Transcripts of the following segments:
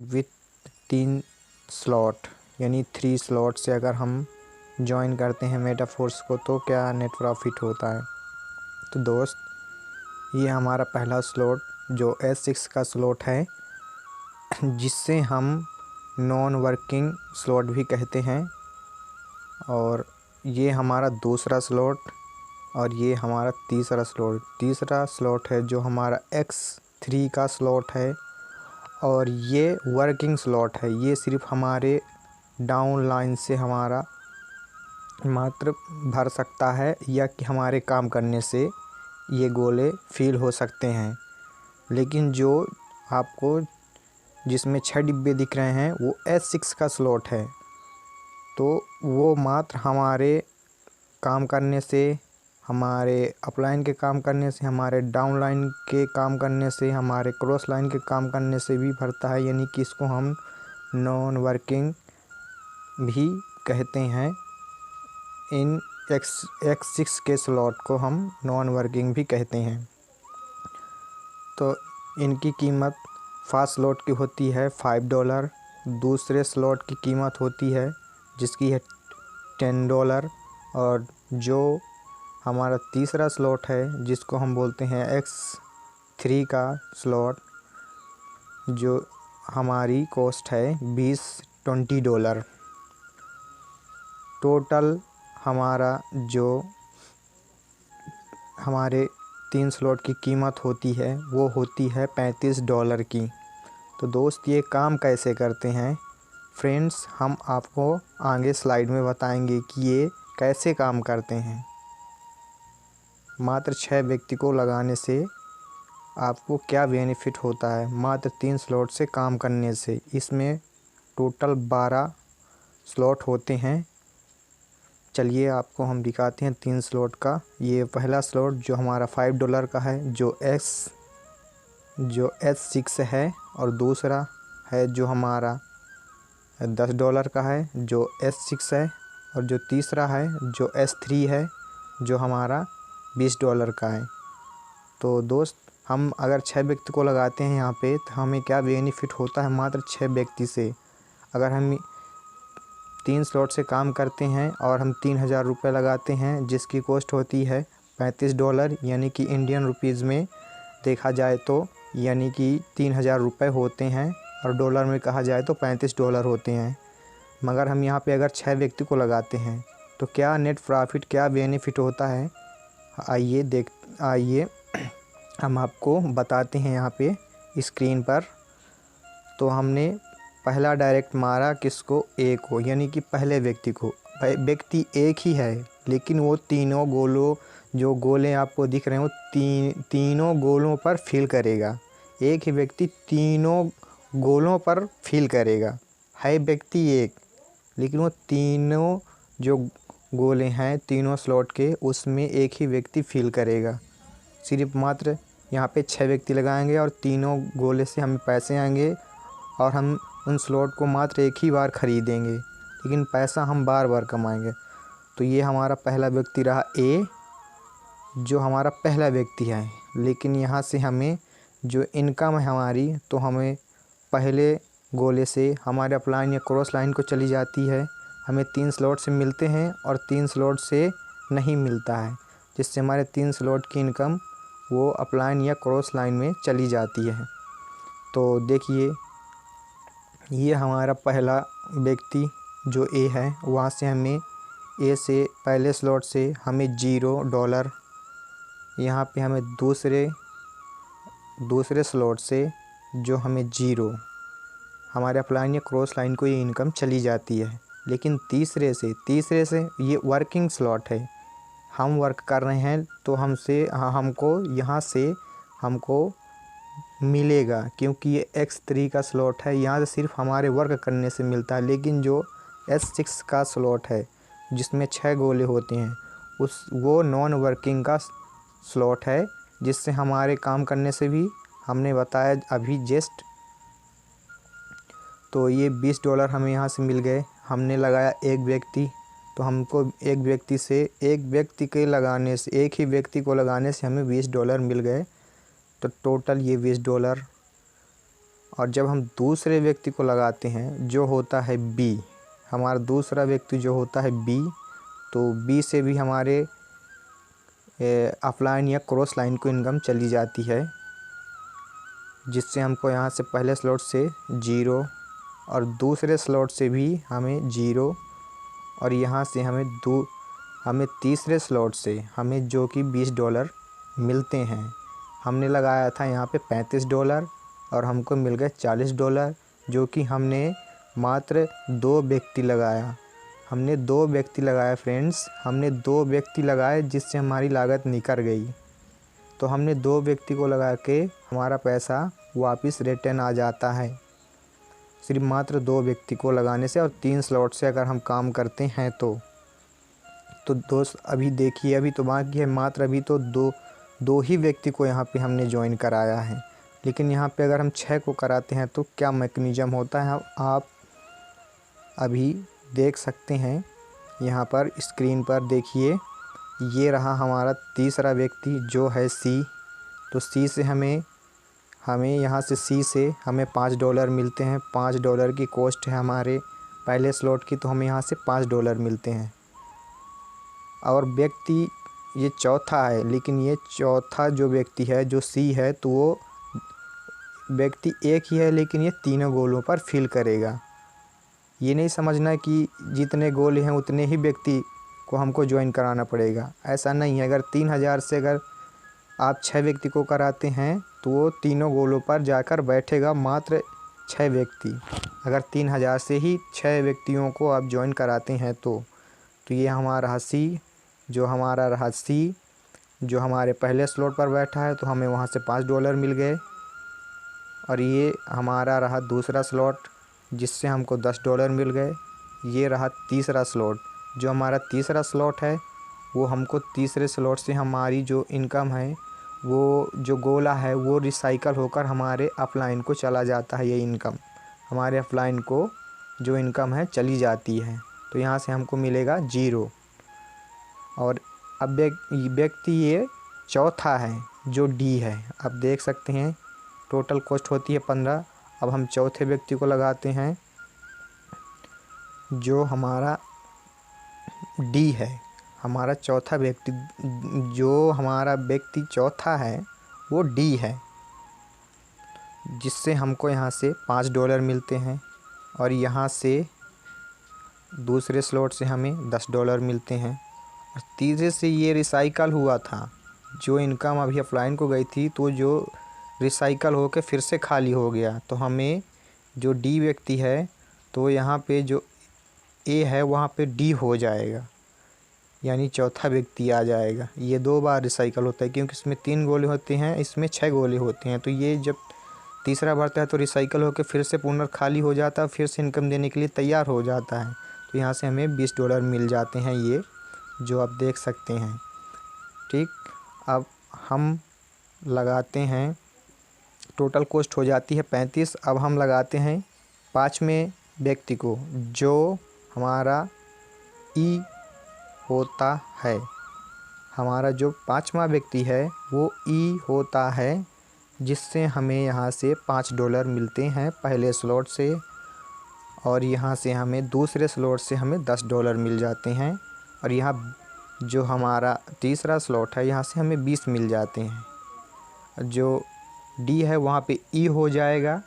With 3 slot यानी 3 slot से अगर हम ज्वाइन करते हैं मेटाफोर्स को तो क्या नेट प्रॉफिट होता है। तो दोस्त ये हमारा पहला स्लॉट जो S6 का स्लॉट है, जिससे हम नॉन वर्किंग स्लॉट भी कहते हैं, और ये हमारा दूसरा स्लॉट और ये हमारा तीसरा स्लॉट है जो हमारा X3 का स्लॉट है, और ये वर्किंग स्लॉट है। ये सिर्फ हमारे डाउन लाइन से हमारा मात्र भर सकता है या कि हमारे काम करने से ये गोले फिल हो सकते हैं। लेकिन जो आपको जिसमें 6 डिब्बे दिख रहे हैं वो S6 का स्लॉट है, तो वो मात्र हमारे काम करने से, हमारे अपलाइन के काम करने से, हमारे डाउन लाइन के काम करने से, हमारे क्रॉस लाइन के काम करने से भी भरता है, यानी कि इसको हम नॉन वर्किंग भी कहते हैं। इन X6 के स्लॉट को हम नॉन वर्किंग भी कहते हैं। तो इनकी कीमत फर्स्ट स्लॉट की होती है $5, दूसरे स्लॉट की कीमत होती है जिसकी है $10, और जो हमारा तीसरा स्लॉट है जिसको हम बोलते हैं X3 का स्लॉट, जो हमारी कॉस्ट है $20। टोटल हमारा जो हमारे 3 स्लॉट की कीमत होती है वो होती है $35 की। तो दोस्त ये काम कैसे करते हैं फ्रेंड्स, हम आपको आगे स्लाइड में बताएंगे कि ये कैसे काम करते हैं। मात्र 6 व्यक्ति को लगाने से आपको क्या बेनिफिट होता है मात्र 3 स्लॉट से काम करने से। इसमें टोटल 12 स्लॉट होते हैं। चलिए आपको हम दिखाते हैं 3 स्लॉट का। ये पहला स्लॉट जो हमारा $5 का है जो S6 है, और दूसरा है जो हमारा $10 का है जो S6 है, और जो तीसरा है जो S3 है जो हमारा $20 का है। तो दोस्त हम अगर 6 व्यक्ति को लगाते हैं यहाँ पे तो हमें क्या बेनिफिट होता है मात्र 6 व्यक्ति से। अगर हम 3 स्लॉट से काम करते हैं और हम 3000 रुपये लगाते हैं जिसकी कॉस्ट होती है $35, यानी कि इंडियन रुपीज़ में देखा जाए तो यानी कि 3000 रुपये होते हैं, और डॉलर में कहा जाए तो $35 होते हैं। मगर हम यहाँ पे अगर 6 व्यक्ति को लगाते हैं तो क्या नेट प्रॉफिट, क्या बेनिफिट होता है, आइए हम आपको बताते हैं यहाँ पे स्क्रीन पर। तो हमने पहला डायरेक्ट मारा किसको, ए को, यानी कि पहले व्यक्ति को। व्यक्ति एक ही है लेकिन वो तीनों गोलों, जो गोले आपको दिख रहे हैं वो तीनों गोलों पर फिल करेगा। एक ही व्यक्ति तीनों गोलों पर फिल करेगा। है व्यक्ति एक लेकिन वो तीनों जो गोले हैं तीनों स्लॉट के उसमें एक ही व्यक्ति फिल करेगा। सिर्फ मात्र यहाँ पे 6 व्यक्ति लगाएंगे और तीनों गोले से हमें पैसे आएंगे, और हम उन स्लॉट को मात्र एक ही बार ख़रीदेंगे, लेकिन पैसा हम बार बार कमाएंगे। तो ये हमारा पहला व्यक्ति रहा ए, जो हमारा पहला व्यक्ति है। लेकिन यहाँ से हमें जो इनकम है हमारी, तो हमें पहले गोले से हमारे अपलाइन या क्रॉस लाइन को चली जाती है। हमें 3 स्लॉट से मिलते हैं और 3 स्लॉट से नहीं मिलता है, जिससे हमारे 3 स्लॉट की इनकम वो अपलाइन या क्रॉस लाइन में चली जाती है। तो देखिए ये हमारा पहला व्यक्ति जो ए है, वहाँ से हमें ए से पहले स्लॉट से हमें $0, यहाँ पे हमें दूसरे स्लॉट से जो हमें 0, हमारे अपलाइन या क्रॉस लाइन को ये इनकम चली जाती है। लेकिन तीसरे से ये वर्किंग स्लॉट है, हम वर्क कर रहे हैं तो हमको यहाँ से हमको मिलेगा, क्योंकि ये X3 का स्लॉट है, यहाँ से सिर्फ हमारे वर्क करने से मिलता है। लेकिन जो S6 का स्लॉट है जिसमें 6 गोले होते हैं वो नॉन वर्किंग का स्लॉट है, जिससे हमारे काम करने से भी हमने बताया अभी जस्ट। तो ये $20 हमें यहाँ से मिल गए। हमने लगाया एक व्यक्ति, तो हमको एक व्यक्ति को लगाने से हमें $20 मिल गए। तो टोटल ये $20 और जब हम दूसरे व्यक्ति को लगाते हैं जो होता है बी, हमारा दूसरा व्यक्ति जो होता है बी, तो बी से भी हमारे अपलाइन या क्रॉस लाइन को इनकम चली जाती है, जिससे हमको यहाँ से पहले स्लॉट से 0 और दूसरे स्लॉट से भी हमें 0 और यहाँ से हमें तीसरे स्लॉट से हमें जो कि $20 मिलते हैं। हमने लगाया था यहाँ पे $35 और हमको मिल गए $40, जो कि हमने मात्र 2 व्यक्ति लगाया। हमने 2 व्यक्ति लगाया फ्रेंड्स, हमने 2 व्यक्ति लगाए जिससे हमारी लागत निकल गई। तो हमने 2 व्यक्ति को लगा के हमारा पैसा वापस रिटर्न आ जाता है, सिर्फ मात्र 2 व्यक्ति को लगाने से और 3 स्लॉट से अगर हम काम करते हैं तो दोस्त अभी देखिए, अभी तो बाकी है मात्र, अभी तो दो ही व्यक्ति को यहाँ पे हमने ज्वाइन कराया है। लेकिन यहाँ पे अगर हम 6 को कराते हैं तो क्या मैकेनिज़्म होता है आप अभी देख सकते हैं। यहाँ पर स्क्रीन पर देखिए, ये रहा हमारा तीसरा व्यक्ति जो है सी। तो सी से हमें यहाँ से सी से हमें $5 मिलते हैं। $5 की कॉस्ट है हमारे पहले स्लॉट की, तो हमें यहाँ से $5 मिलते हैं। और व्यक्ति ये चौथा है, लेकिन ये चौथा जो व्यक्ति है जो सी है, तो वो व्यक्ति एक ही है लेकिन ये तीनों गोलों पर फिल करेगा। ये नहीं समझना कि जितने गोल हैं उतने ही व्यक्ति को हमको ज्वाइन कराना पड़ेगा, ऐसा नहीं है। अगर 3000 से अगर आप 6 व्यक्ति को कराते हैं तो वो तीनों गोलों पर जाकर बैठेगा मात्र 6 व्यक्ति। अगर 3000 से ही 6 व्यक्तियों को आप ज्वाइन कराते हैं तो ये हमारा सी, जो हमारा रहा सी जो हमारे पहले स्लॉट पर बैठा है, तो हमें वहाँ से $5 मिल गए। और ये हमारा रहा दूसरा स्लॉट जिससे हमको $10 मिल गए। ये रहा तीसरा स्लॉट, जो हमारा तीसरा स्लॉट है वो हमको तीसरे स्लॉट से हमारी जो इनकम है, वो जो गोला है वो रिसाइकल होकर हमारे अपलाइन को चला जाता है। ये इनकम हमारे अपलाइन को जो इनकम है चली जाती है, तो यहाँ से हमको मिलेगा 0। और अब व्यक्ति ये चौथा है जो डी है। अब देख सकते हैं टोटल कॉस्ट होती है 15। अब हम चौथे व्यक्ति को लगाते हैं जो हमारा डी है। हमारा चौथा व्यक्ति, जो हमारा व्यक्ति चौथा है वो डी है, जिससे हमको यहाँ से $5 मिलते हैं। और यहाँ से दूसरे स्लॉट से हमें $10 मिलते हैं। और तीसरे से ये रिसाइकल हुआ था, जो इनकम अभी अपलाइन को गई थी, तो जो रिसाइकल होकर फिर से खाली हो गया, तो हमें जो डी व्यक्ति है, तो यहाँ पे जो ए है वहाँ पे डी हो जाएगा, यानी चौथा व्यक्ति आ जाएगा। ये 2 बार रिसाइकल होता है क्योंकि इसमें 3 गोले होते हैं, इसमें 6 गोले होते हैं। तो ये जब तीसरा बढ़ता है तो रिसाइकल होकर फिर से पुनः खाली हो जाता है, फिर से इनकम देने के लिए तैयार हो जाता है। तो यहाँ से हमें $20 मिल जाते हैं, ये जो आप देख सकते हैं। ठीक, अब हम लगाते हैं, टोटल कॉस्ट हो जाती है 35। अब हम लगाते हैं 5वें व्यक्ति को, जो हमारा ई होता है। हमारा जो 5वां व्यक्ति है वो ई होता है, जिससे हमें यहाँ से $5 मिलते हैं पहले स्लॉट से। और यहाँ से हमें दूसरे स्लॉट से हमें $10 मिल जाते हैं। और यहाँ जो हमारा तीसरा स्लॉट है यहाँ से हमें 20 मिल जाते हैं। जो डी है वहाँ पे ई हो जाएगा,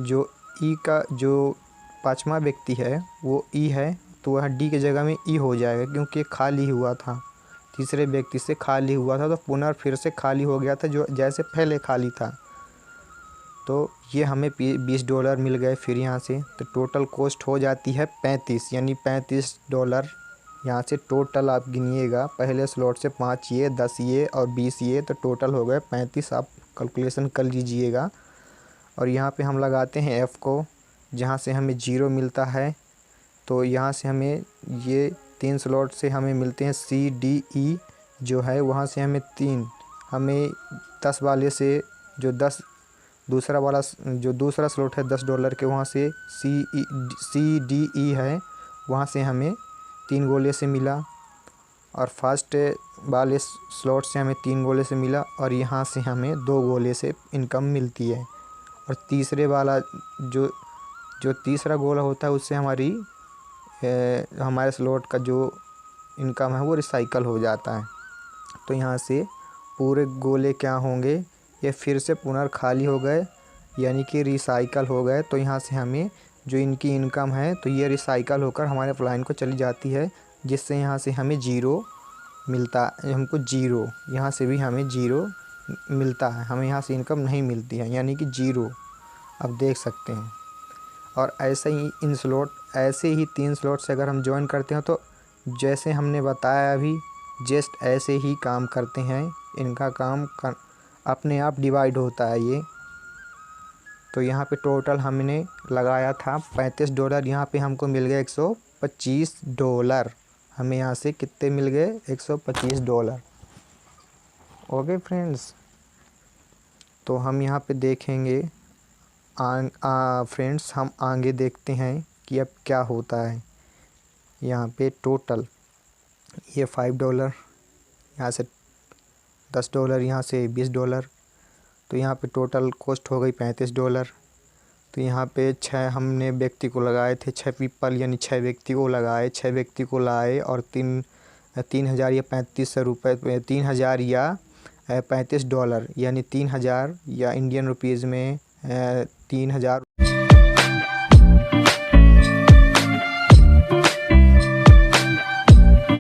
जो ई का जो 5वां व्यक्ति है वो ई है, तो वह डी की जगह में ई हो जाएगा क्योंकि खाली हुआ था, तीसरे व्यक्ति से खाली हुआ था, तो पुनः फिर से खाली हो गया था जो जैसे पहले खाली था। तो ये हमें $20 मिल गए फिर यहाँ से। तो टोटल कॉस्ट हो जाती है 35, यानी $35 यहाँ से टोटल आप गिनिएगा। पहले स्लॉट से 5 ये, 10 ये और 20 ये, तो टोटल हो गए 35। आप कैलकुलेशन कर लीजिएगा। और यहाँ पे हम लगाते हैं F को, जहाँ से हमें 0 मिलता है। तो यहाँ से हमें ये 3 स्लॉट से हमें मिलते हैं C D E, जो है वहाँ से हमें 3, हमें 10 वाले से जो 10 दूसरा वाला जो दूसरा स्लॉट है $10 के, वहाँ से C D E है, वहाँ से हमें 3 गोले से मिला। और फर्स्ट वाले स्लॉट से हमें 3 गोले से मिला, और यहाँ से हमें 2 गोले से इनकम मिलती है। और तीसरे वाला जो जो तीसरा गोला होता है उससे हमारे स्लॉट का जो इनकम है वो रिसाइकल हो जाता है। तो यहाँ से पूरे गोले क्या होंगे, ये फिर से पुनर्खाली हो गए, यानी कि रिसाइकल हो गए। तो यहाँ से हमें जो इनकी इनकम है तो ये रिसाइकल होकर हमारे ऑफलाइन को चली जाती है, जिससे यहाँ से हमें ज़ीरो मिलता, हमको ज़ीरो, यहाँ से भी हमें ज़ीरो मिलता है, हमें यहाँ से इनकम नहीं मिलती है, यानी कि ज़ीरो। अब देख सकते हैं। और ऐसे ही ऐसे ही 3 स्लॉट से अगर हम ज्वाइन करते हैं तो जैसे हमने बताया अभी, जस्ट ऐसे ही काम करते हैं। इनका काम अपने आप डिवाइड होता है ये। तो यहाँ पे टोटल हमने लगाया था $35, यहाँ पे हमको मिल गए $125। हमें यहाँ से कितने मिल गए, $125। ओके फ्रेंड्स, तो हम यहाँ पे देखेंगे फ्रेंड्स, हम आगे देखते हैं कि अब क्या होता है। यहाँ पे टोटल ये $5, यहाँ से $10, यहाँ से $20, तो यहाँ पे टोटल कॉस्ट हो गई $35। तो यहाँ पे 6 हमने व्यक्ति को लगाए थे, 6 पीपल यानी 6 व्यक्ति को लगाए, 6 व्यक्ति को लाए और 3,000 या $3500, 3,000 या $35 यानी 3,000 या इंडियन रुपीज़ में 3,000